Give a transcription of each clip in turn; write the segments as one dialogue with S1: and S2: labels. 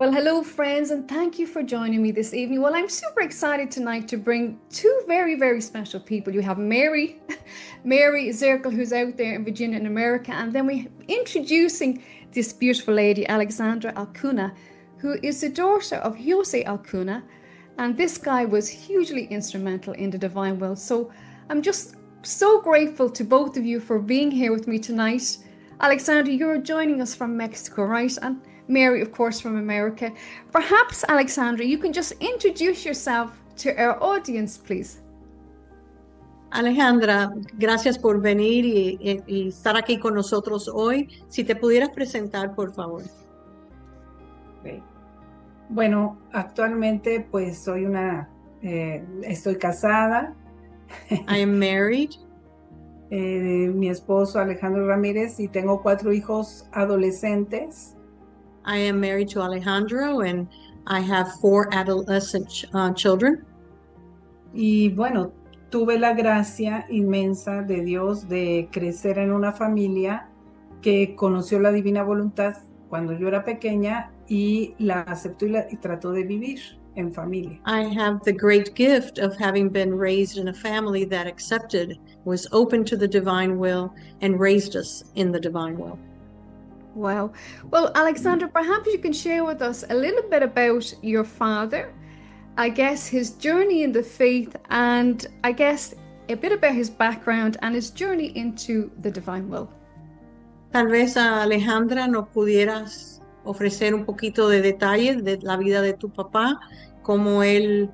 S1: Well, hello, friends, and thank you for joining me this evening. Well, I'm super excited tonight to bring two very, very special people. You have Mary, Mary Zirkle, who's out there in Virginia in America, and then we're introducing this beautiful lady, Alexandra Alcuna, who is the daughter of Jose Alcuna, and this guy was hugely instrumental in the Divine Will. So I'm just so grateful to both of you for being here with me tonight. Alexandra, you're joining us from Mexico, right? And Mary, of course, from America. Perhaps, Alexandra, you can just introduce yourself to our audience, please.
S2: Alejandra, gracias por venir y estar aquí con nosotros hoy. Si te pudieras presentar, por favor.
S3: Okay. Bueno, actualmente pues estoy casada.
S2: I am married.
S3: Mi esposo Alejandro Ramírez y tengo 4 hijos adolescentes.
S2: I am married to Alejandro and I have 4 adolescent children.
S3: Y bueno, tuve la gracia inmensa de Dios de crecer en una familia que conoció la divina voluntad cuando yo era pequeña y la aceptó y trató de vivir en familia.
S2: I have the great gift of having been raised in a family that accepted, was open to the divine will, and raised us in the divine will.
S1: Wow. Well, Alexandra, perhaps you can share with us a little bit about your father, I guess his journey in the faith, and I guess a bit about his background and his journey into the divine will.
S2: Tal vez, Alejandra, nos pudieras ofrecer un poquito de detalles de la vida de tu papá, cómo el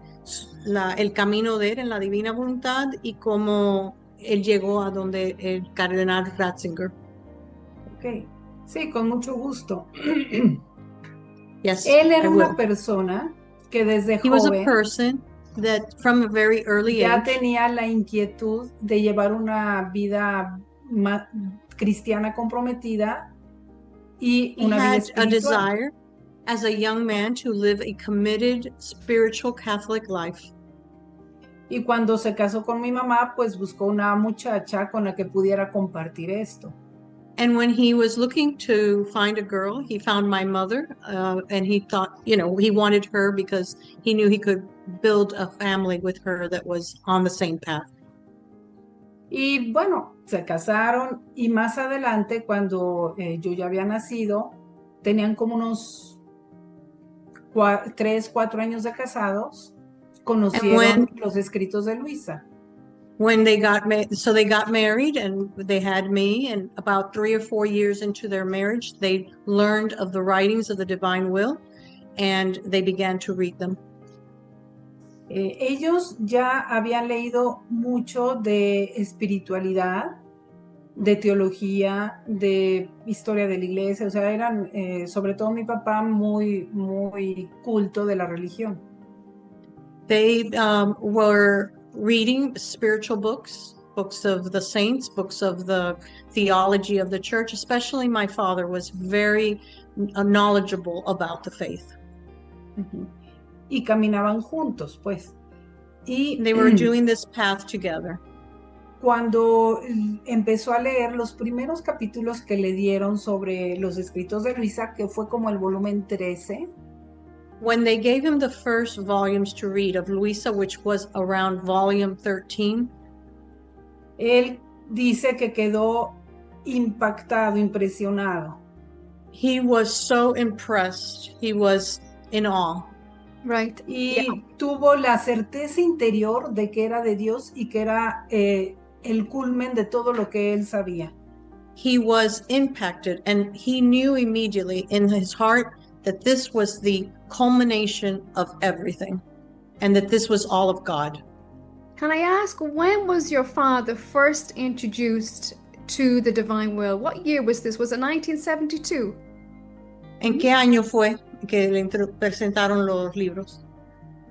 S2: camino de él en la divina voluntad y cómo él llegó a donde el cardenal Ratzinger.
S3: Ok, sí, con mucho gusto.
S2: Yes,
S3: él era una persona que desde
S2: He was a
S3: joven
S2: person that from a very early
S3: ya
S2: age
S3: tenía la inquietud de llevar una vida cristiana comprometida y
S2: he
S3: una vida
S2: had a
S3: espiritual.
S2: desire as a young man to live a committed spiritual Catholic life.
S3: Y cuando se casó con mi mamá, pues buscó una muchacha con la que pudiera compartir esto.
S2: And when he was looking to find a girl, he found my mother, and he thought, he wanted her because he knew he could build a family with her that was on the same path.
S3: Y bueno, se casaron y más adelante, cuando yo ya había nacido, tenían como unos 3, 4 años de casados, conocieron los escritos de Luisa.
S2: When they got married and they had me, and about 3 or 4 years into their marriage, they learned of the writings of the divine will and they began to read them.
S3: Ellos ya habían leído mucho de espiritualidad, de teología, de historia de la iglesia, o sea, eran, sobre todo mi papá, muy, muy culto de la religión.
S2: They were reading spiritual books of the saints, books of the theology of the church. Especially my father was very knowledgeable about the faith.
S3: Uh-huh. Y caminaban juntos, pues. Y
S2: they were doing this path together.
S3: Cuando empezó a leer los primeros capítulos que le dieron sobre los escritos de Luisa, que fue como el volumen 13.
S2: When they gave him the first volumes to read of Luisa, which was around volume 13,
S3: él dice que quedó impactado, impresionado.
S2: He was so impressed. He was in awe.
S1: Right.
S3: Y tuvo la certeza interior de que era de Dios y que era el culmen de todo lo que él sabía.
S2: He was impacted and he knew immediately in his heart that this was the culmination of everything and that this was all of God.
S1: Can I ask, when was your father first introduced to the divine will? What year was this? Was it 1972?
S2: ¿En qué año fue que le presentaron los libros,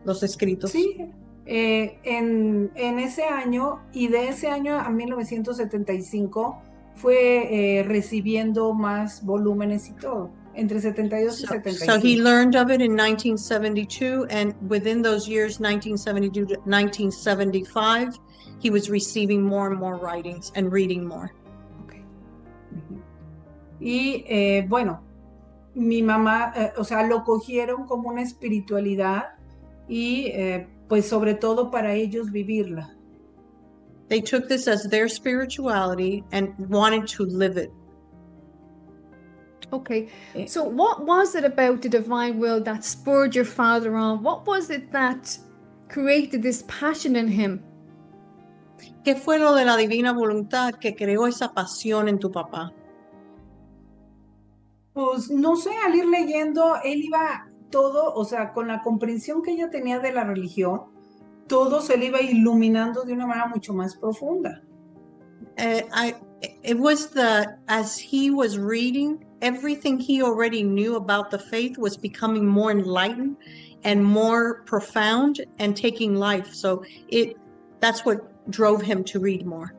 S2: los escritos?
S3: Sí, en ese año, y de ese año a 1975 fue recibiendo más volúmenes y todo, entre 72 y 75.
S2: So he learned of it in 1972, and within those years, 1972 to 1975, he was receiving more and more writings and reading more.
S3: Okay. Y bueno, mi mamá, o sea, lo cogieron como una espiritualidad y pues sobre todo para ellos vivirla.
S2: They took this as their spirituality and wanted to live it.
S1: Okay, so what was it about the divine will that spurred your father on? What was it that created this passion in him?
S2: ¿Qué fue lo de la divina voluntad que creó esa pasión en tu papá?
S3: Pues no sé, al ir leyendo, él iba todo, o sea, con la comprensión que ella tenía de la religión, todo se le iba iluminando de una manera mucho más profunda.
S2: It was as he was reading, everything he already knew about the faith was becoming more enlightened and more profound and taking life. So that's what drove him to read more.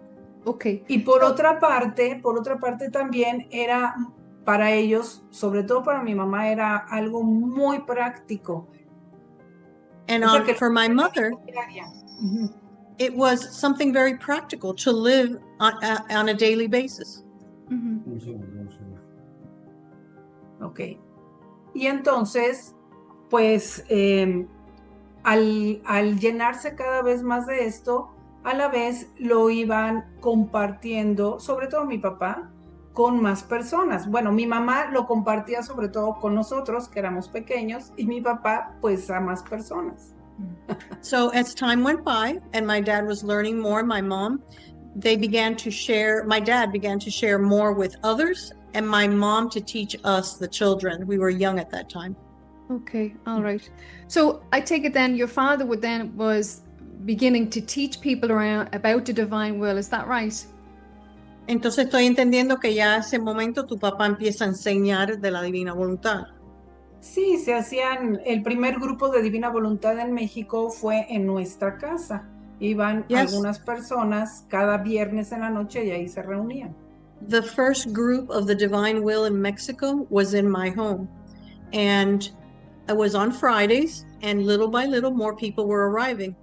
S1: Okay.
S3: Y por otra parte también era para ellos, sobre todo para mi mamá, era algo muy práctico.
S2: And for my mother, it was something very practical to live on a daily basis.
S3: Ok. Y entonces, pues, al llenarse cada vez más de esto, a la vez lo iban compartiendo, sobre todo mi papá, con más personas. Bueno, mi mamá lo compartía sobre todo con nosotros, que éramos pequeños, y mi papá, pues, a más personas.
S2: So as time went by and my dad was learning more, my mom, my dad began to share more with others, and my mom to teach us, the children. We were young at that time.
S1: Okay, all right. So I take it then your father was beginning to teach people around about the divine will, is that right?
S2: Entonces estoy entendiendo que ya a ese momento tu papá empieza a enseñar de la divina voluntad.
S3: Sí, el primer grupo de Divina Voluntad en México fue en nuestra casa. Iban algunas personas cada viernes en la noche y ahí se reunían.
S2: The first group of the Divine Will in Mexico was in my home. And it was on Fridays, and little by little more people were arriving.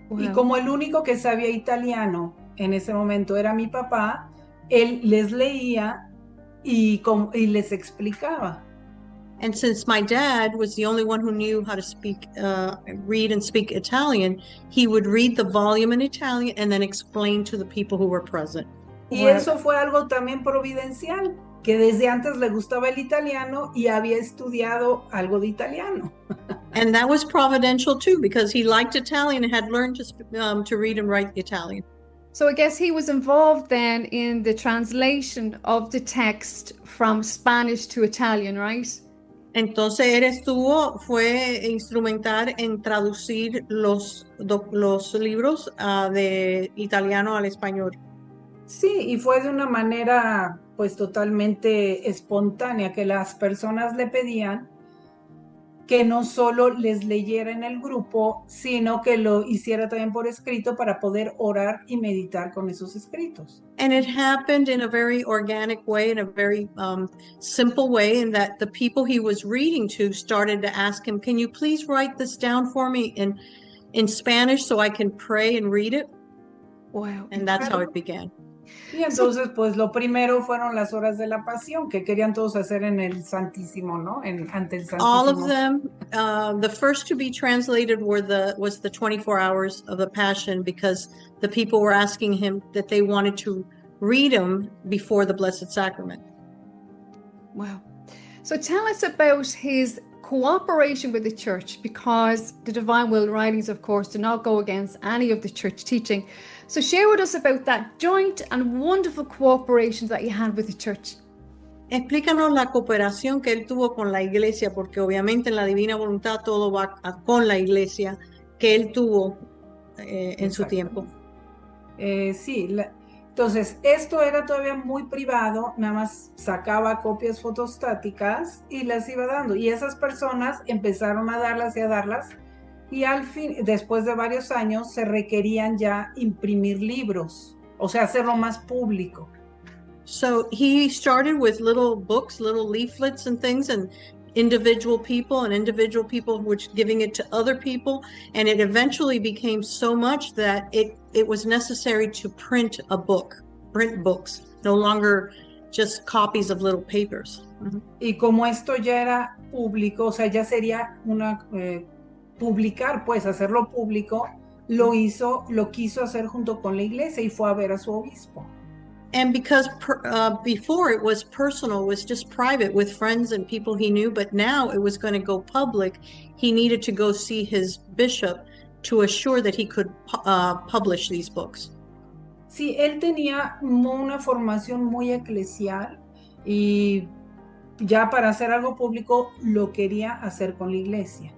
S3: Wow. Y como el único que sabía italiano en ese momento era mi papá, él les leía y les explicaba.
S2: And since my dad was the only one who knew how to read and speak Italian, he would read the volume in Italian and then explain to the people who were present.
S3: Y eso fue algo también providencial, que desde antes le gustaba el italiano y había estudiado algo de italiano.
S2: And that was providential too, because he liked Italian and had learned to read and write Italian.
S1: So I guess he was involved then in the translation of the text from Spanish to Italian, right?
S2: Entonces él fue instrumental en traducir los libros de italiano al español.
S3: Sí, y fue de una manera pues totalmente espontánea, que las personas le pedían que no solo les leyera en el grupo, sino que lo hiciera también por escrito para poder orar y meditar con esos escritos.
S2: And it happened in a very organic way, in a very simple way, in that the people he was reading to started to ask him, "Can you please write this down for me in Spanish so I can pray and read it?"
S1: Wow.
S2: And that's how it began.
S3: Y entonces, pues lo primero fueron las horas de la pasión, que querían todos hacer en el Santísimo, ¿no? Ante el Santísimo.
S2: All of them, the first to be translated was the 24 hours of the Passion, because the people were asking him that they wanted to read them before the Blessed Sacrament.
S1: Wow. So tell us about his cooperation with the church, because the Divine Will writings, of course, do not go against any of the church teaching. So share with us about that joint and wonderful cooperation that you had with the church.
S2: Explícanos la cooperación que él tuvo con la iglesia, porque obviamente en la divina voluntad todo va con la iglesia que él tuvo en su tiempo.
S3: Sí, entonces esto era todavía muy privado, nada más sacaba copias fotostáticas y las iba dando. Y esas personas empezaron a darlas y a darlas. Y al fin, después de varios años, se requerían ya imprimir libros, o sea, hacerlo más público.
S2: So he started with little books, little leaflets and things, and individual people were giving it to other people, and it eventually became so much that it was necessary to print books, no longer just copies of little papers.
S3: Y como esto ya era público, o sea, ya sería publicar, pues hacerlo público, lo quiso hacer junto con la iglesia y fue a ver a su obispo.
S2: And because before it was personal, it was just private with friends and people he knew, but now it was going to go public. He needed to go see his bishop to assure that he could publish these books.
S3: Sí, él tenía una formación muy eclesial y ya para hacer algo público lo quería hacer con la iglesia.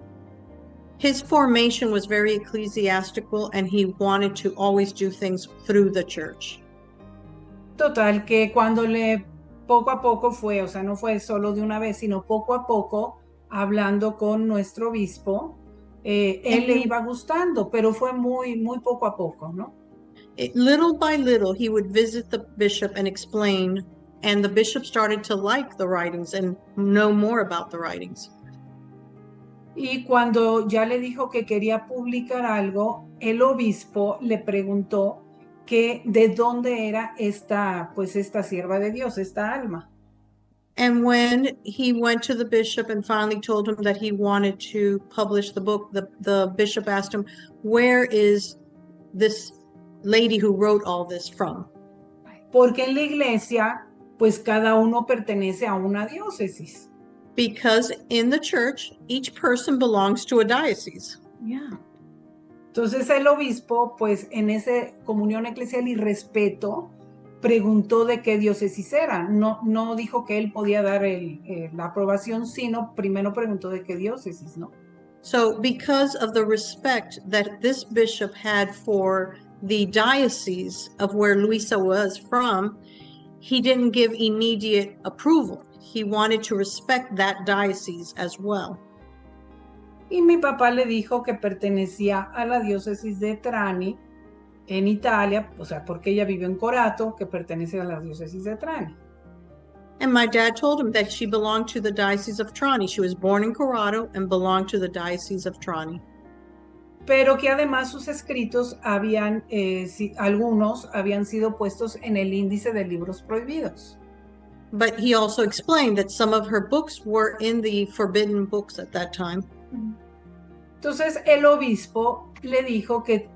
S2: His formation was very ecclesiastical and he wanted to always do things through the church.
S3: Total, que cuando poco a poco fue, o sea, no fue solo de una vez, sino poco a poco, hablando con nuestro obispo, él le iba gustando, pero fue muy, muy poco a poco, ¿no?
S2: Little by little, he would visit the bishop and explain, and the bishop started to like the writings and know more about the writings.
S3: Y cuando ya le dijo que quería publicar algo, el obispo le preguntó que de dónde era esta sierva de Dios, esta alma.
S2: And when he went to the bishop and finally told him that he wanted to publish the book, the bishop asked him, where is this lady who wrote all this from?
S3: Porque en la iglesia, pues cada uno pertenece a una diócesis.
S2: Because in the church, each person belongs to a diocese.
S3: Yeah. Entonces el obispo, pues en esa comunión eclesial y respeto, preguntó de qué diócesis era. No dijo que él podía dar la aprobación, sino primero preguntó de qué diócesis, ¿no?
S2: So because of the respect that this bishop had for the diocese of where Luisa was from, he didn't give immediate approval. He wanted to respect that diocese as well.
S3: Y mi papá le dijo que pertenecía a la diócesis de Trani en Italia, o sea, porque ella vivió en Corato, que pertenece a la diócesis de Trani.
S2: And my dad told him that she belonged to the diocese of Trani. She was born in Corato and belonged to the diocese of Trani.
S3: Pero que además sus escritos algunos habían sido puestos en el índice de libros prohibidos.
S2: But he also explained that some of her books were in the forbidden books at that time.
S3: Entonces el obispo le dijo que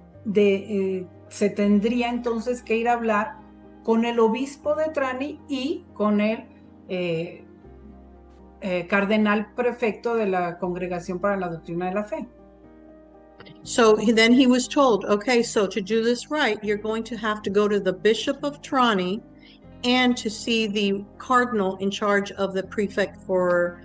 S3: se tendría entonces que ir a hablar con el obispo de Trani y con el cardenal prefecto de la Congregación para la Doctrina de la Fe.
S2: So then he was told, okay, so to do this right, you're going to have to go to the Bishop of Trani and to see the cardinal in charge of the prefect for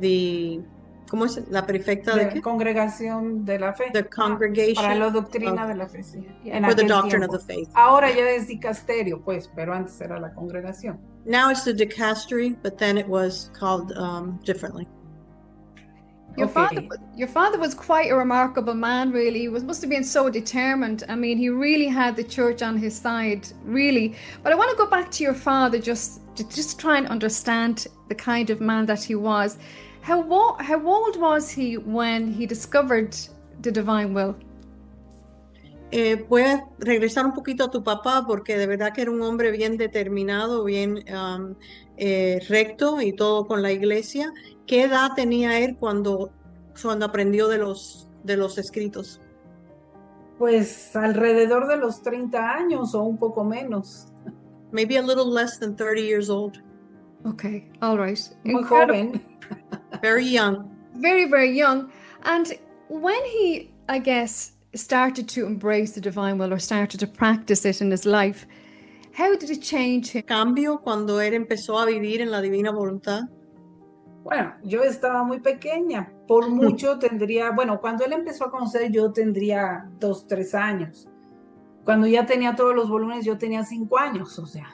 S2: the, ¿cómo es? La prefecta de qué?
S3: Congregación de la Fe.
S2: The congregation.
S3: Para la doctrina de la fe, sí.
S2: For the doctrine of the faith.
S3: Ahora ya es dicasterio, pues, pero antes era la congregación.
S2: Now it's the dicastery, but then it was called differently.
S1: Your father was quite a remarkable man, really. He must have been so determined. I mean, he really had the church on his side, really. But I want to go back to your father just to try and understand the kind of man that he was. How old was he when he discovered the divine will?
S2: Voy a regresar un poquito a tu papá porque de verdad que era un hombre bien determinado, bien recto y todo con la iglesia. ¿Qué edad tenía él cuando aprendió de los escritos?
S3: Pues alrededor de los 30 años o un poco menos.
S2: Maybe a little less than 30 years old.
S1: Okay, all right.
S3: Muy joven.
S2: Very young.
S1: Very, very young. And when he, I guess, started to embrace the divine will or started to practice it in his life, how did it change him?
S2: Cambio cuando él empezó a vivir en la divina voluntad.
S3: Bueno, yo estaba muy pequeña, por mucho tendría, bueno, cuando él empezó a conocer yo tendría 2, 3 años. Cuando ya tenía todos los volúmenes yo tenía 5 años, o sea.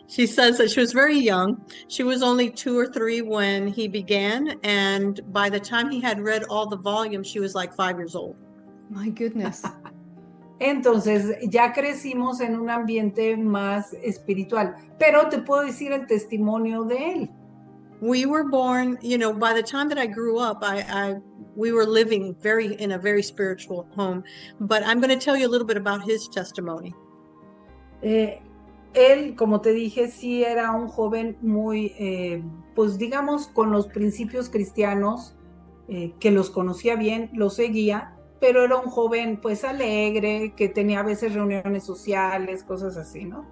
S2: She says that she was very young. She was only 2 or 3 when he began, and by the time he had read all the volumes, she was like 5 years old.
S1: My goodness.
S3: Entonces ya crecimos en un ambiente más espiritual, pero te puedo decir el testimonio de él.
S2: We were born, by the time that I grew up, we were living in a very spiritual home. But I'm going to tell you a little bit about his testimony.
S3: él, como te dije, sí era un joven muy, pues digamos, con los principios cristianos, que los conocía bien, los seguía, pero era un joven pues alegre, que tenía a veces reuniones sociales, cosas así, ¿no?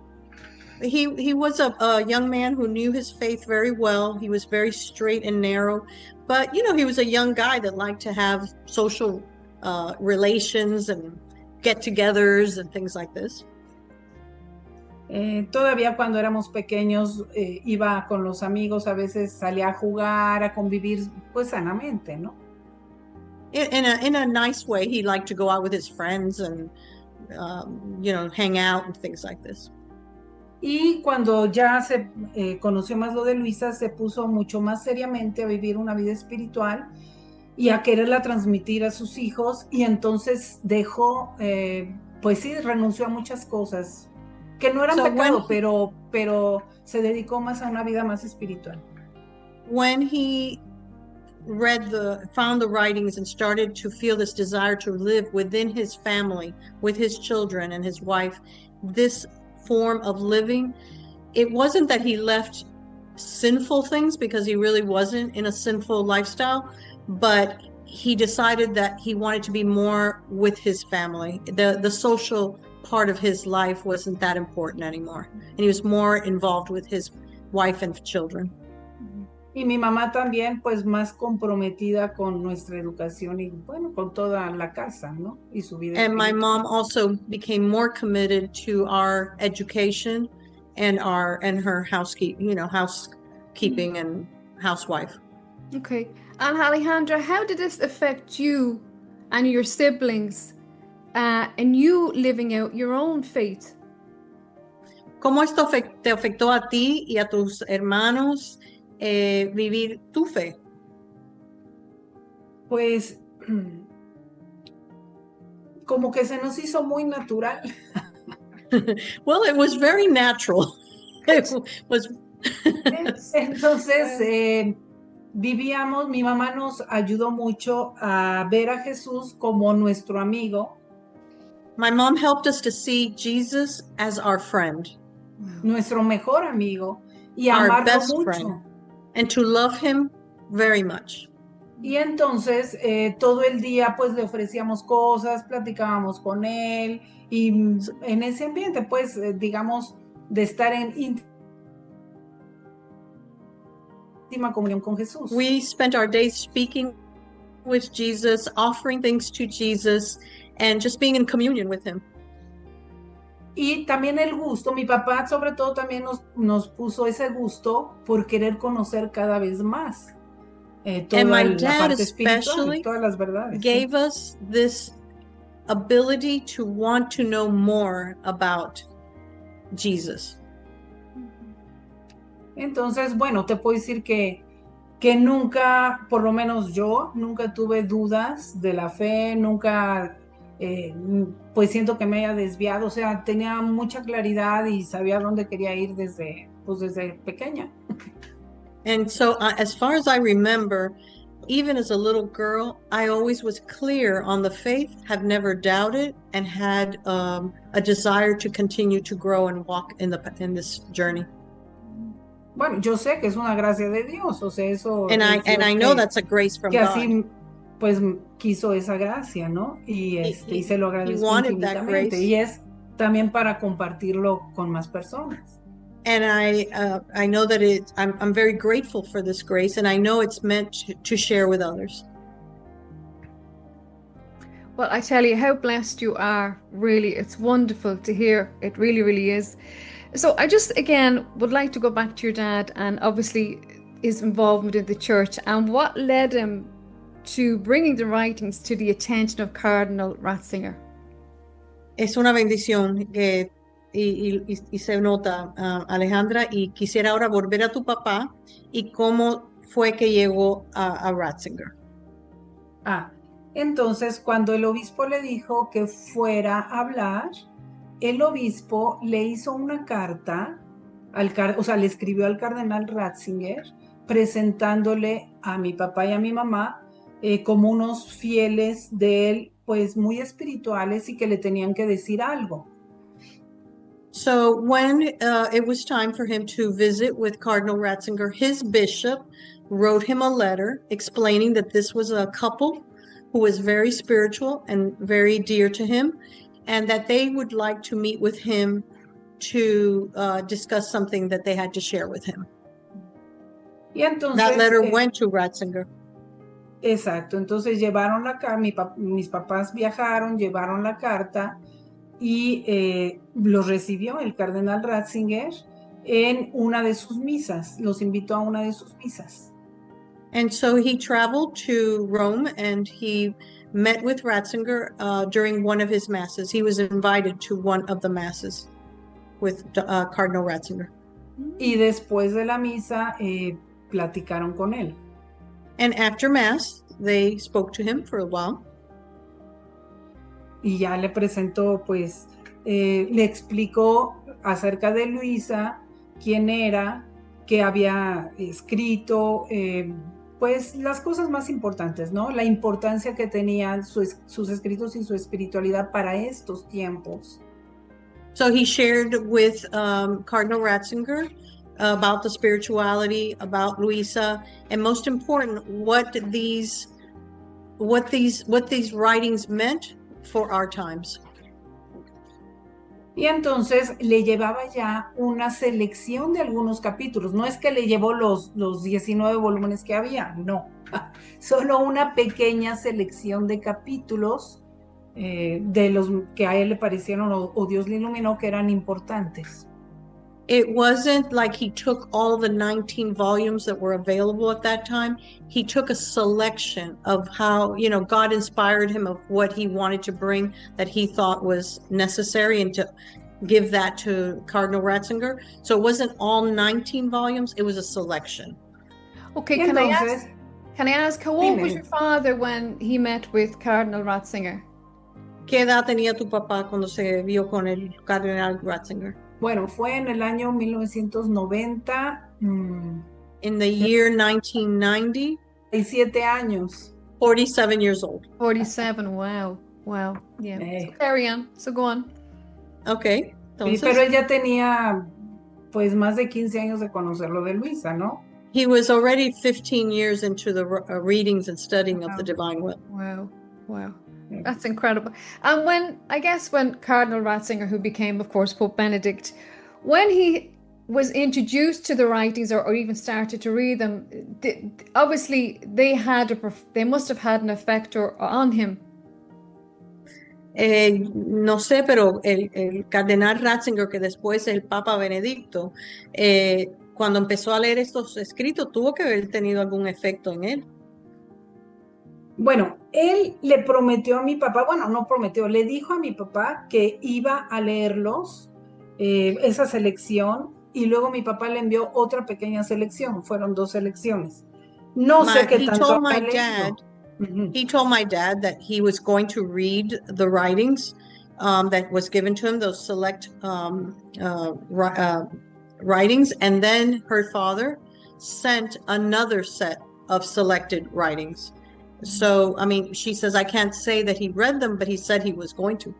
S2: He was a young man who knew his faith very well. He was very straight and narrow, but he was a young guy that liked to have social relations and get-togethers and things like this.
S3: Todavía cuando éramos pequeños iba con los amigos, a veces salía a jugar, a convivir pues sanamente, ¿no?
S2: In a nice way, he liked to go out with his friends and hang out and things like this.
S3: Y cuando ya se conoció más lo de Luisa, se puso mucho más seriamente a vivir una vida espiritual y a quererla transmitir a sus hijos, y entonces dejó, pues sí, renunció a muchas cosas que no eran pecado, pero se dedicó más a una vida más espiritual.
S2: When he found the writings and started to feel this desire to live within his family, with his children and his wife, this form of living, it wasn't that he left sinful things, because he really wasn't in a sinful lifestyle, but he decided that he wanted to be more with his family. The social part of his life wasn't that important anymore, and he was more involved with his wife and children.
S3: Y mi mamá también, pues más comprometida con nuestra educación y bueno, con toda la casa, ¿no? Y su vida.
S2: And my mom also became more committed to our education and her housekeeping and housewife.
S1: Okay. And Alejandra, how did this affect you and your siblings and you living out your own faith?
S2: ¿Cómo esto te afectó a ti y a tus hermanos vivir tu fe?
S3: Pues como que se nos hizo muy natural.
S2: Well, it was very natural. It was.
S3: Entonces vivíamos, mi mamá nos ayudó mucho a ver a Jesús como nuestro amigo.
S2: My mom helped us to see Jesus as our friend,
S3: nuestro mejor amigo, y
S2: our
S3: amarlo
S2: best
S3: mucho.
S2: friend, and to love him very much.
S3: Y entonces todo el día pues le ofrecíamos cosas, platicábamos con él, y en ese ambiente pues digamos de estar en íntima comunión con Jesús.
S2: We spent our days speaking with Jesus, offering things to Jesus, and just being in communion with him.
S3: Y también el gusto, mi papá sobre todo también nos puso ese gusto por querer conocer cada vez más toda
S2: And my
S3: la
S2: dad
S3: parte espiritual,
S2: especially
S3: todas las verdades.
S2: gave us this ability to want to know more about Jesus.
S3: Entonces, bueno, te puedo decir que nunca, por lo menos yo, nunca tuve dudas de la fe, nunca, pues siento que me haya desviado, o sea, tenía mucha claridad y sabía dónde quería ir desde pequeña.
S2: And so, as far as I remember, even as a little girl, I always was clear on the faith, have never doubted, and had a desire to continue to grow and walk in this journey.
S3: Bueno, yo sé que es una gracia de Dios, o sea, eso.
S2: And I know that's a grace from
S3: que
S2: God.
S3: Así, pues, quiso esa gracia, ¿no? Y y se lo agradezco infinitamente. Y es también para compartirlo con más personas.
S2: And I know that I'm very grateful for this grace, and I know it's meant to share with others.
S1: Well, I tell you how blessed you are. Really, it's wonderful to hear. It really, really is. So I just, again, would like to go back to your dad and obviously his involvement in the church and what led him to bringing the writings to the attention of Cardinal Ratzinger.
S2: Es una bendición y se nota, Alejandra, y quisiera ahora volver a tu papá y cómo fue que llegó a Ratzinger.
S3: Entonces cuando el obispo le dijo que fuera a hablar, el obispo le hizo una carta, le escribió al cardenal Ratzinger, presentándole a mi papá y a mi mamá como unos fieles de él, pues muy espirituales y que le tenían que decir algo.
S2: So when it was time for him to visit with Cardinal Ratzinger, his bishop wrote him a letter explaining that this was a couple who was very spiritual and very dear to him, and that they would like to meet with him to discuss something that they had to share with him.
S3: Y entonces,
S2: That letter went to Ratzinger.
S3: Exacto, entonces llevaron la carta, mis papás viajaron, llevaron la carta y los recibió el cardenal Ratzinger en una de sus misas, los invitó a una de sus misas.
S2: And so he traveled to Rome and he met with Ratzinger during one of his masses. He was invited to one of the masses with Cardinal Ratzinger.
S3: Y después de la misa platicaron con él.
S2: And after Mass, they spoke to him for a while.
S3: Y ya le presentó, pues, le explicó acerca de Luisa, quién era, qué había escrito, pues las cosas más importantes, ¿no? La importancia que tenían sus escritos y su espiritualidad para estos tiempos.
S2: So he shared with Cardinal Ratzinger about the spirituality, about Luisa, and most important, what these writings meant for our times.
S3: Y entonces le llevaba ya una selección de algunos capítulos. No es que le llevó los 19 volúmenes que había, no. Solo una pequeña selección de capítulos de los que a él le parecieron o Dios le iluminó que eran importantes.
S2: It wasn't like he took all the 19 volumes that were available at that time. He took a selection of how, God inspired him of what he wanted to bring that he thought was necessary and to give that to Cardinal Ratzinger. So it wasn't all 19 volumes, it was a selection.
S1: Okay,
S3: Y
S1: can I
S3: entonces,
S1: ask how old was
S3: dime.
S1: your father when he met with Cardinal Ratzinger?
S2: ¿Qué edad tenía tu papá cuando se vio con el Cardenal Ratzinger?
S3: Bueno, fue en el año 1990,
S2: In the year 1990,
S3: 17 años.
S2: 47 years old.
S1: 47, wow, yeah. So carry on, so go on.
S2: Okay. Entonces,
S3: Pero él ya tenía pues más de 15 años de conocerlo de Luisa, ¿no?
S2: he was already 15 years into the readings and studying of the divine will.
S1: Wow. That's incredible. And when Cardinal Ratzinger, who became, of course, Pope Benedict, when he was introduced to the writings or even started to read them, obviously they must have had an effect on him.
S2: No sé, pero el cardenal Ratzinger, que después es el Papa Benedicto, cuando empezó a leer estos escritos, tuvo que haber tenido algún efecto en él.
S3: Bueno, él le prometió a mi papá, le dijo a mi papá que iba a leerlos, esa selección, y luego mi papá le envió otra pequeña selección, fueron 2 selecciones. No sé qué tanto había leído.
S2: He told my dad that he was going to read the writings that was given to him, those select writings, and then her father sent another set of selected writings. So, she says, I can't say that he read them, but he said he was going to.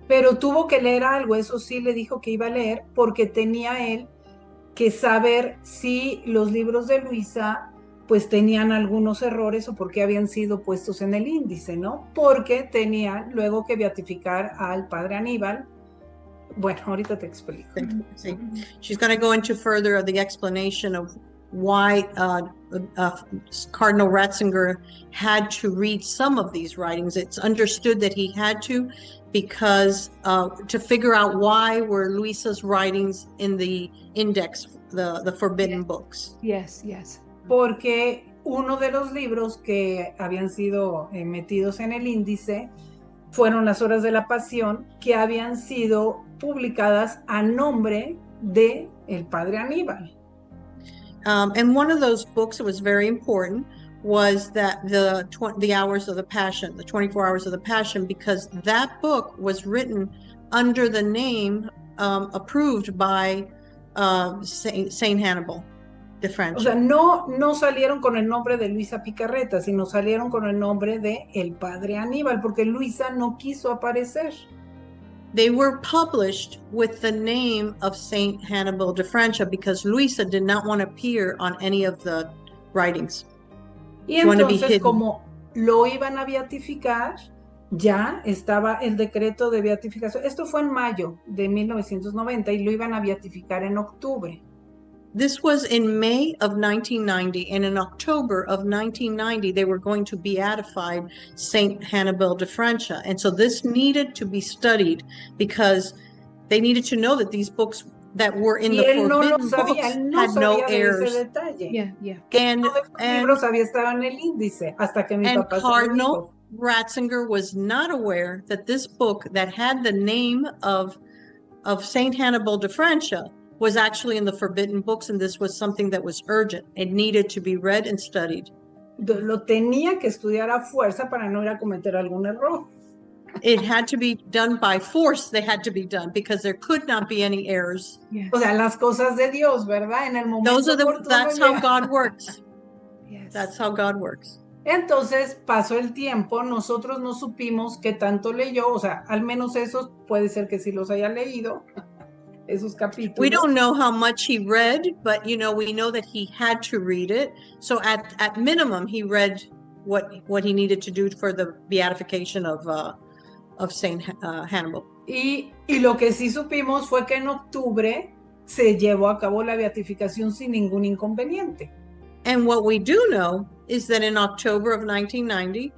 S3: Pero tuvo que leer algo, eso sí le dijo que iba a leer, porque tenía él que saber si los libros de Luisa pues tenían algunos errores o por qué habían sido puestos en el índice, ¿no? Porque tenía luego que beatificar al padre Aníbal. Bueno, ahorita te explico.
S2: Sí. She's going to go into further of the explanation of why Cardinal Ratzinger had to read some of these writings. It's understood that he had to because to figure out why were Luisa's writings in the index, the forbidden books.
S1: Yes.
S3: Porque uno de los libros que habían sido metidos en el índice fueron las Horas de la Pasión, que habían sido publicadas a nombre de el padre Aníbal.
S2: And one of those books that was very important was that the Hours of the Passion, the 24 Hours of the Passion, because that book was written under the name approved by Saint Hannibal de Francia.
S3: O sea, no salieron con el nombre de Luisa Picarreta, sino salieron con el nombre de el padre Aníbal, porque Luisa no quiso aparecer.
S2: they were published with the name of Saint Hannibal de Francia because Luisa did not want to appear on any of the writings.
S3: Y
S2: She wanted to be
S3: entonces,
S2: hidden.
S3: como lo iban a beatificar, ya estaba el decreto de beatificación. Esto fue en mayo de 1990 y lo iban a beatificar en octubre.
S2: This was in May of 1990, and in October of 1990, they were going to beatify Saint Hannibal de Francia. And so this needed to be studied because they needed to know that these books that were in
S3: Y
S2: the
S3: él no lo
S2: forbidden
S3: sabía,
S2: books
S3: él no
S2: had no
S3: sabía de
S2: errors.
S3: ese detalle.
S1: Yeah.
S2: And,
S3: Todos los
S2: and,
S3: libros había estado en el índice hasta que mi
S2: and
S3: papá se lo
S2: Cardinal
S3: dijo.
S2: Ratzinger was not aware that this book that had the name of Saint Hannibal de Francia was actually in the forbidden books, and this was something that was urgent. It needed to be read and studied.
S3: Lo tenía que estudiar a fuerza para no ir a cometer algún error.
S2: It had to be done by force. They had to be done because there could not be any errors.
S1: Yes.
S3: O sea, las cosas de Dios, ¿verdad? En el momento oportuno
S2: That's how
S3: llega.
S2: God works.
S1: Yes.
S2: That's how God works.
S3: Entonces pasó el tiempo, nosotros no supimos qué tanto leyó, o sea, al menos esos puede ser que sí los haya leído, esos capítulos.
S2: We don't know how much he read, but we know that he had to read it. So at minimum, he read what he needed to do for the beatification of Saint Hannibal.
S3: Y lo que sí supimos fue que en octubre se llevó a cabo la beatificación sin ningún inconveniente.
S2: And what we do know is that in October of 1990,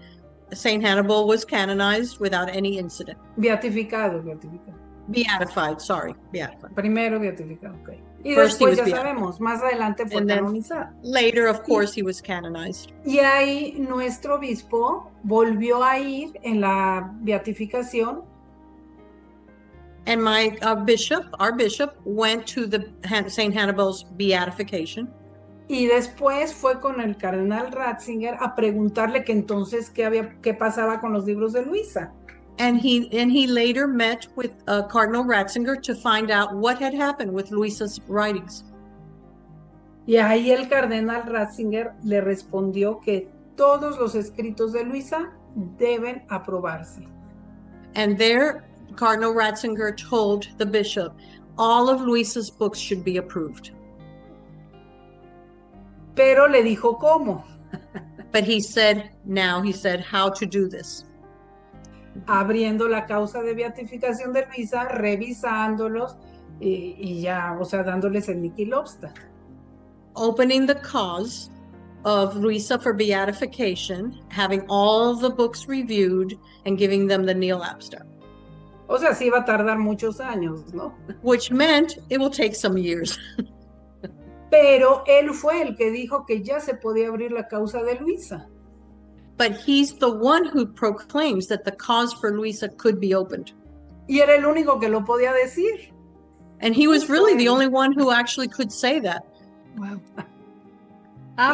S2: Saint Hannibal was canonized without any incident.
S3: Beatificado.
S2: Beatified.
S3: Primero beatificado, ok. Y
S2: First he
S3: después
S2: was
S3: ya
S2: beatified.
S3: sabemos, más adelante fue
S2: And then-
S3: canonizado.
S2: Later, of course, he was canonized.
S3: Y ahí nuestro obispo volvió a ir en la beatificación
S2: And our bishop went to the Saint Hannibal's beatification.
S3: y después fue con el cardenal Ratzinger a preguntarle que entonces qué pasaba con los libros de Luisa.
S2: And he later met with Cardinal Ratzinger to find out what had happened with Luisa's writings.
S3: Y ahí el cardenal Ratzinger le respondió que todos los escritos de Luisa deben aprobarse.
S2: And there, Cardinal Ratzinger told the bishop, all of Luisa's books should be approved.
S3: Pero le dijo cómo,
S2: But he said how to do this.
S3: abriendo la causa de beatificación de Luisa, revisándolos y ya, o sea, dándoles el Nihil Obstat.
S2: Opening the cause of Luisa for beatification, having all the books reviewed, and giving them the Nihil Obstat.
S3: O sea, sí va a tardar muchos años, ¿no?
S2: Which meant it will take some years.
S3: Pero él fue el que dijo que ya se podía abrir la causa de Luisa.
S2: But he's the one who proclaims that the cause for Luisa could be opened.
S3: Y era el único que lo podía decir.
S2: And he was really the only one who actually could say that.
S1: Wow.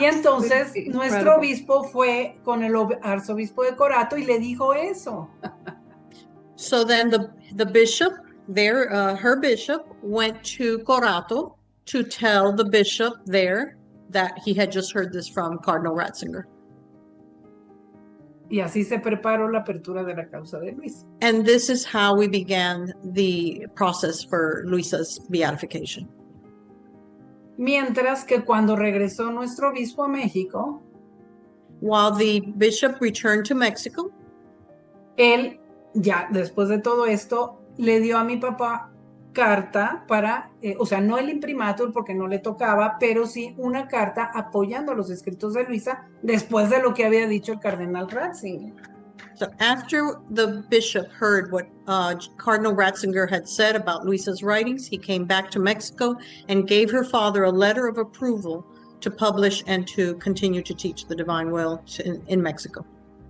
S3: Y entonces
S1: Absolutely
S3: nuestro
S1: incredible.
S3: obispo fue con el arzobispo de Corato y le dijo eso.
S2: So then the bishop there, her bishop, went to Corato to tell the bishop there that he had just heard this from Cardinal Ratzinger.
S3: Y así se preparó la apertura de la causa de Luisa.
S2: And this is how we began the process for Luisa's beatification.
S3: Mientras que cuando regresó nuestro obispo a México,
S2: While the bishop returned to Mexico,
S3: él, ya después de todo esto, le dio a mi papá carta para, o sea, no el imprimatur porque no le tocaba, pero sí una carta apoyando los escritos de Luisa después de lo que había dicho el cardenal Ratzinger.
S2: so after the bishop heard what Cardinal Ratzinger had said about Luisa's writings, he came back to Mexico and gave her father a letter of approval to publish and to continue to teach the divine will in Mexico.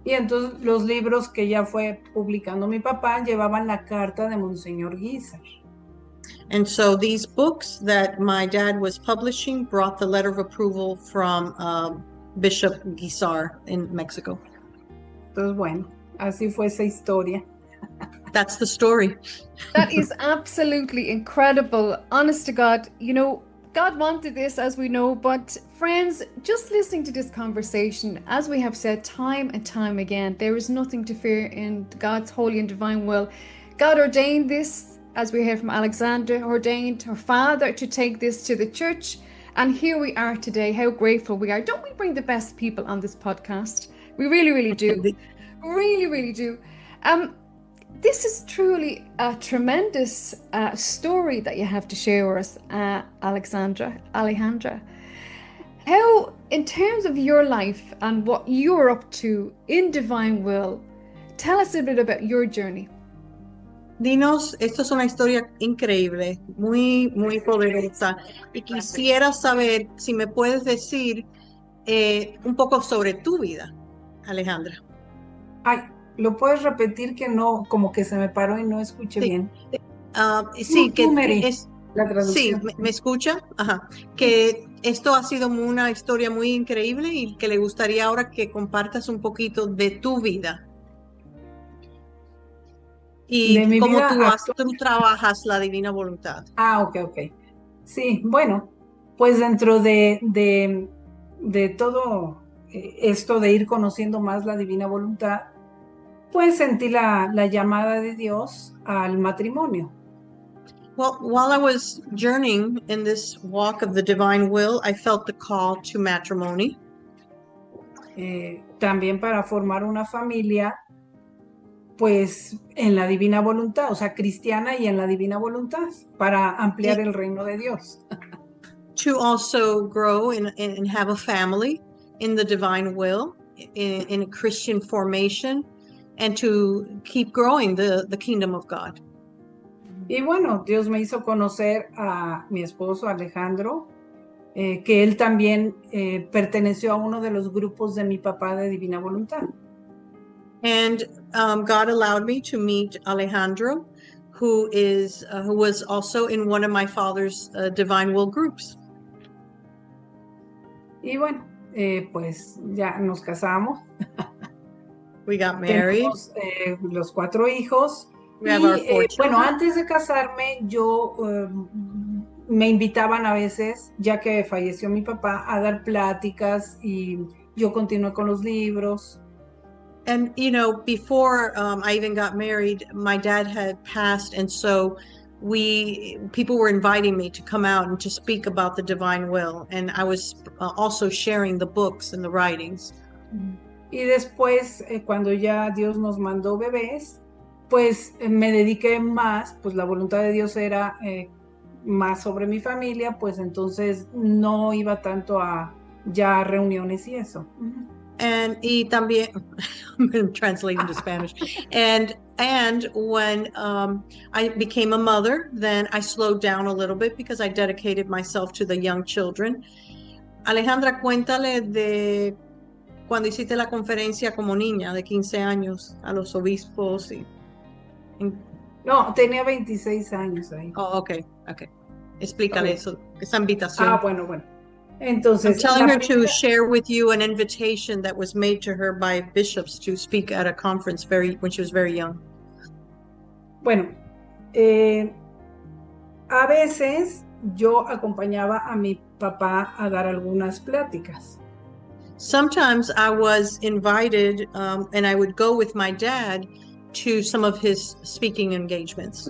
S3: Y entonces los libros que ya fue publicando mi papá llevaban la carta de Monseñor Guizar.
S2: And so these books that my dad was publishing brought the letter of approval from Bishop Guizar in Mexico.
S3: Entonces, bueno, así fue esa historia.
S2: That's the story.
S1: That is absolutely incredible. Honest to God, God wanted this, as we know, but friends, just listening to this conversation, as we have said time and time again, there is nothing to fear in God's holy and divine will. God ordained this, as we heard from Alexandra, ordained her father to take this to the church. And here we are today. How grateful we are. Don't we bring the best people on this podcast? We really, really do. Really, really do. This is truly a tremendous story that you have to share with us, Alejandra. How, in terms of your life and what you're up to in Divine Will, tell us a bit about your journey.
S2: Dinos, esto es una historia increíble, muy, muy poderosa. Y quisiera saber si me puedes decir un poco sobre tu vida, Alejandra.
S3: Ay, ¿lo puedes repetir que no, como que se me paró y no escuché
S2: Sí.
S3: bien?
S2: Sí,
S3: Tú, Mary,
S2: es...
S3: la
S2: Sí,
S3: traducción.
S2: ¿me escucha? Ajá. Que esto ha sido una historia muy increíble y que le gustaría ahora que compartas un poquito de tu vida. Y
S3: De mi
S2: cómo
S3: vida
S2: tú trabajas la divina voluntad.
S3: ok. Sí, bueno, pues dentro de todo esto de ir conociendo más la divina voluntad, pues sentí la llamada de Dios al matrimonio.
S2: Well, while I was journeying in this walk of the divine will, I felt the call to matrimony.
S3: También para formar una familia, pues en la divina voluntad, o sea, cristiana y en la divina voluntad, para ampliar el reino de Dios.
S2: To also grow and have a family in the divine will, in a Christian formation, and to keep growing the kingdom of God.
S3: Y bueno, Dios me hizo conocer a mi esposo Alejandro, que él también perteneció a uno de los grupos de mi papá de Divina Voluntad.
S2: And God allowed me to meet Alejandro, who was also in one of my father's divine will groups.
S3: Y bueno, pues ya nos casamos.
S2: We got married.
S3: Tenemos los 4 hijos.
S2: We have our 4
S3: bueno,
S2: children.
S3: antes de casarme, yo me invitaban a veces, ya que falleció mi papá, a dar pláticas y yo continué con los libros.
S2: And, you know, before I even got married, my dad had passed. And so people were inviting me to come out and to speak about the divine will. And I was also sharing the books and the writings.
S3: Y después, cuando ya Dios nos mandó bebés, pues me dediqué más, pues la voluntad de Dios era más sobre mi familia, pues entonces no iba tanto a ya reuniones y eso.
S2: Y también, I'm translating to Spanish. And when I became a mother, then I slowed down a little bit because I dedicated myself to the young children. Alejandra, cuéntale de cuando hiciste la conferencia como niña de 15 años a los obispos.
S3: No, tenía 26 años ahí.
S2: Oh, okay. Explícale eso, esa invitación.
S3: Bueno. Entonces,
S2: I'm telling her to share with you an invitation that was made to her by bishops to speak at a conference when she was very young.
S3: Bueno, a veces yo acompañaba a mi papá a dar algunas pláticas.
S2: Sometimes I was invited and I would go with my dad to some of his speaking engagements.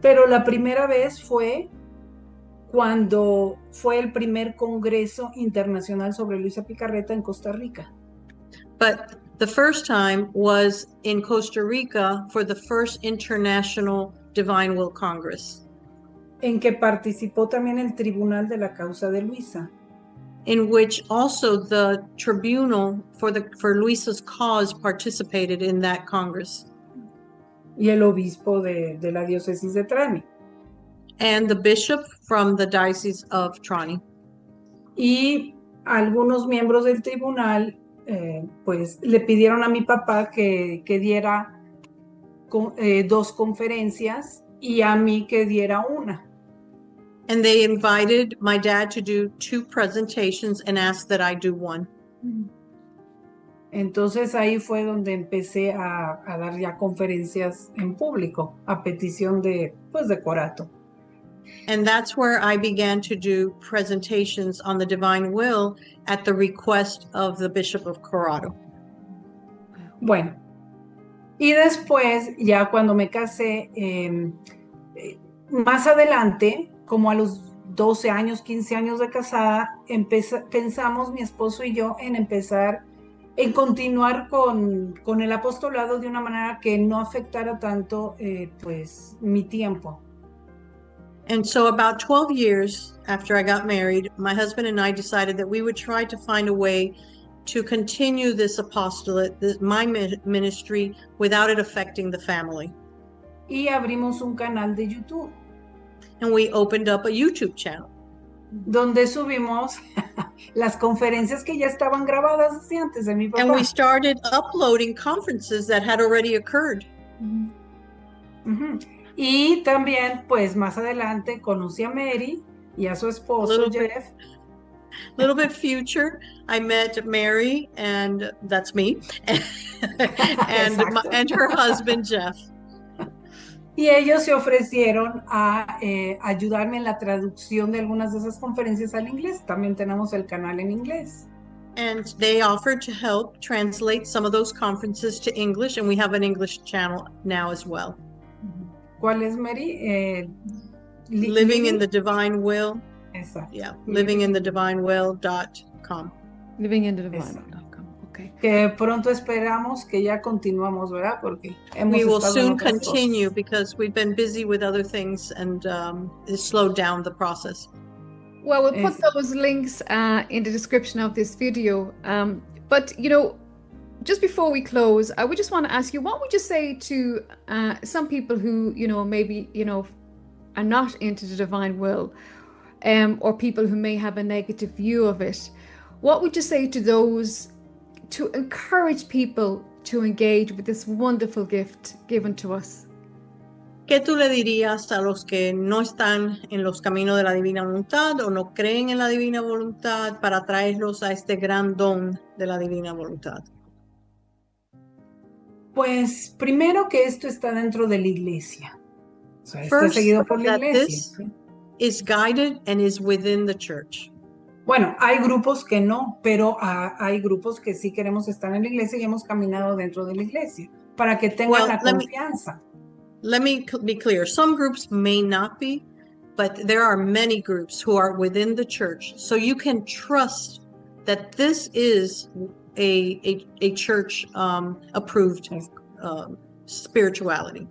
S3: Pero la primera vez fue cuando fue el primer Congreso Internacional sobre Luisa Picarreta en Costa Rica.
S2: But the first time was in Costa Rica for the first International Divine Will Congress.
S3: En que participó también el Tribunal de la Causa de Luisa.
S2: In which also the tribunal for Luisa's cause participated in that Congress.
S3: Y el obispo de la diócesis de Trani.
S2: And the bishop from the Diocese of Trani.
S3: Y algunos miembros del tribunal pues le pidieron a mi papá que diera 2 conferencias y a mí que diera una.
S2: And they invited my dad to do 2 presentations and asked that I do 1.
S3: Entonces ahí fue donde empecé a dar ya conferencias en público a petición de Corato.
S2: And that's where I began to do presentations on the divine will at the request of the Bishop of Corato.
S3: Bueno, Y después, ya cuando me casé, más adelante, como a los 12 años, 15 años de casada, pensamos mi esposo y yo en continuar con el apostolado de una manera que no afectara tanto pues mi tiempo.
S2: And so about 12 years after I got married, my husband and I decided that we would try to find a way to continue this apostolate, my ministry, without it affecting the family.
S3: Y abrimos un canal de YouTube.
S2: And we opened up a YouTube channel.
S3: Donde subimos las conferencias que ya estaban grabadas desde antes de mi papá.
S2: And we started uploading conferences that had already occurred.
S3: Uh-huh. Y también, pues más adelante, conocí a Mary y a su esposo Jeff.
S2: Little bit future, I met Mary, and that's me, and her husband Jeff.
S3: Y ellos se ofrecieron a ayudarme en la traducción de algunas de esas conferencias al inglés. También tenemos el canal en inglés.
S2: And they offered to help translate some of those conferences to English, and we have an English channel now as well.
S3: ¿Cuál es, Mary?
S2: Living in the Divine Will.
S3: Exacto.
S2: Yeah, livinginthe.divinewill.com.
S1: Livinginthe.divinewill.com. Okay.
S3: Que pronto esperamos que ya continuamos, ¿verdad? Porque
S2: we will soon continue because we've been busy with other things and it slowed down the process.
S1: Well, we'll put those links in the description of this video. But, you know, just before we close, I would just want to ask you, what would you say to some people who, you know, maybe, you know, are not into the divine will, or people who may have a negative view of it? What would you say to those to encourage people to engage with this wonderful gift given to us?
S2: ¿Qué tú le dirías a los que no están en los caminos de la divina voluntad o no creen en la divina voluntad para traerlos a este gran don de la divina voluntad?
S3: Pues primero que esto está dentro de la iglesia. O sea, está seguido por la iglesia.
S2: This is guided and is within the church.
S3: Bueno, hay grupos que no, pero hay grupos que sí queremos estar en la iglesia y hemos caminado dentro de la iglesia para que tengan la confianza.
S2: Let me be clear. Some groups may not be, but there are many groups who are within the church. So you can trust that this is a church approved spirituality.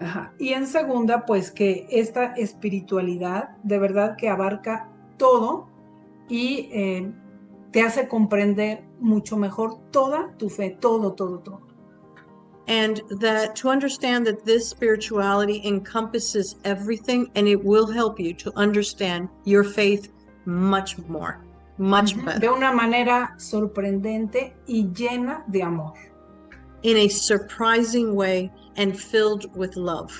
S3: Ajá. Y en segunda, pues que esta espiritualidad de verdad que abarca todo y te hace comprender mucho mejor toda tu fe, todo.
S2: And that to understand that this spirituality encompasses everything, and it will help you to understand your faith much more, much better.
S3: De una manera sorprendente y llena de amor.
S2: In a surprising way and filled with love.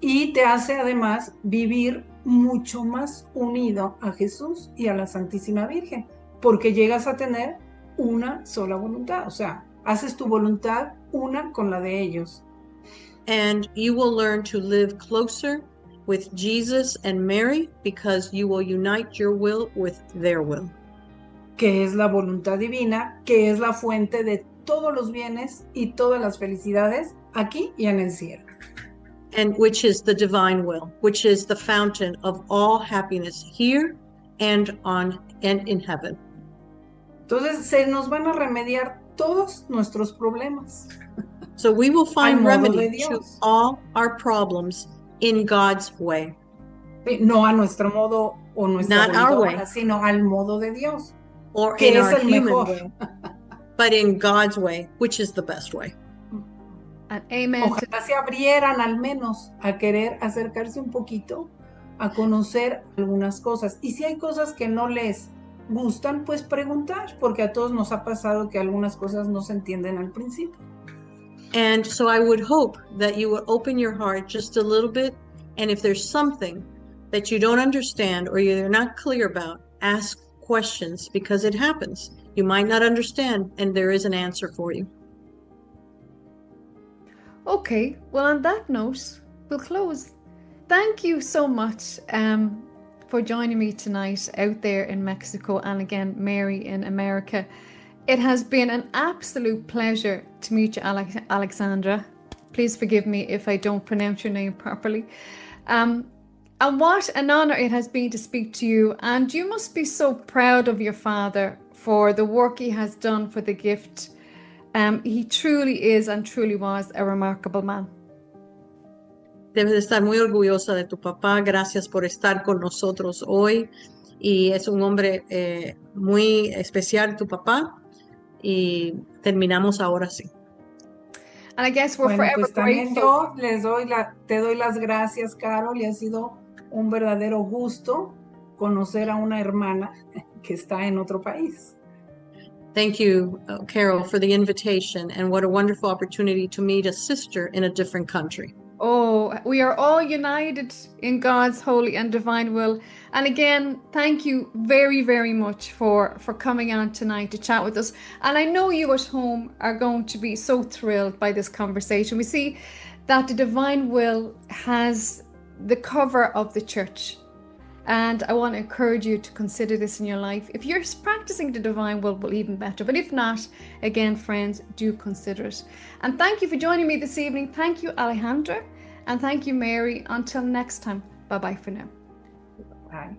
S3: Y te hace además vivir mucho más unido a Jesús y a la Santísima Virgen, porque llegas a tener una sola voluntad, o sea, haces tu voluntad una con la de ellos.
S2: And you will learn to live closer with Jesus and Mary because you will unite your will with their will.
S3: Que es la voluntad divina, que es la fuente de todos los bienes y todas las felicidades aquí y en el cielo.
S2: And which is the divine will, which is the fountain of all happiness here and in heaven.
S3: Entonces se nos van a remediar todos nuestros problemas.
S2: So we will find remedy to all our problems in God's way.
S3: No a nuestro modo o nuestra
S2: Not our way,
S3: sino al modo de Dios.
S2: Or in our human way, but in God's way, which is the best way.
S1: Amen.
S3: Ojalá se abrieran al menos a querer acercarse un poquito, a conocer algunas cosas. Y si hay cosas que no les gustan, pues preguntar, porque a todos nos ha pasado que algunas cosas no se entienden al principio.
S2: And so I would hope that you would open your heart just a little bit, and if there's something that you don't understand or you're not clear about, ask questions, because it happens. You might not understand, and there is an answer for you.
S1: Okay, well, on that note, we'll close. Thank you so much for joining me tonight out there in Mexico, and again, Mary in America. It has been an absolute pleasure to meet you, Alexandra. Please forgive me if I don't pronounce your name properly. And what an honor it has been to speak to you. And you must be so proud of your father for the work he has done for the gift. He truly is and truly was a remarkable man.
S2: Debes de estar muy orgullosa de tu papá. Gracias por estar con nosotros hoy. Y es un hombre muy especial, tu papá. Y terminamos ahora sí.
S1: And I guess we're
S3: Bueno,
S1: forever
S3: pues también
S1: grateful.
S3: yo te doy las gracias, Carol, y ha sido un verdadero gusto conocer a una hermana que está en otro país.
S2: Thank you, Carol, for the invitation, and what a wonderful opportunity to meet a sister in a different country.
S1: Oh, we are all united in God's holy and divine will. And again, thank you very, very much for coming on tonight to chat with us. And I know you at home are going to be so thrilled by this conversation. We see that the divine will has the cover of the church. And I want to encourage you to consider this in your life. If you're practicing the divine will, even better. But if not, again, friends, do consider it. And thank you for joining me this evening. Thank you, Alejandra. And thank you, Mary. Until next time. Bye-bye for now.
S3: Bye.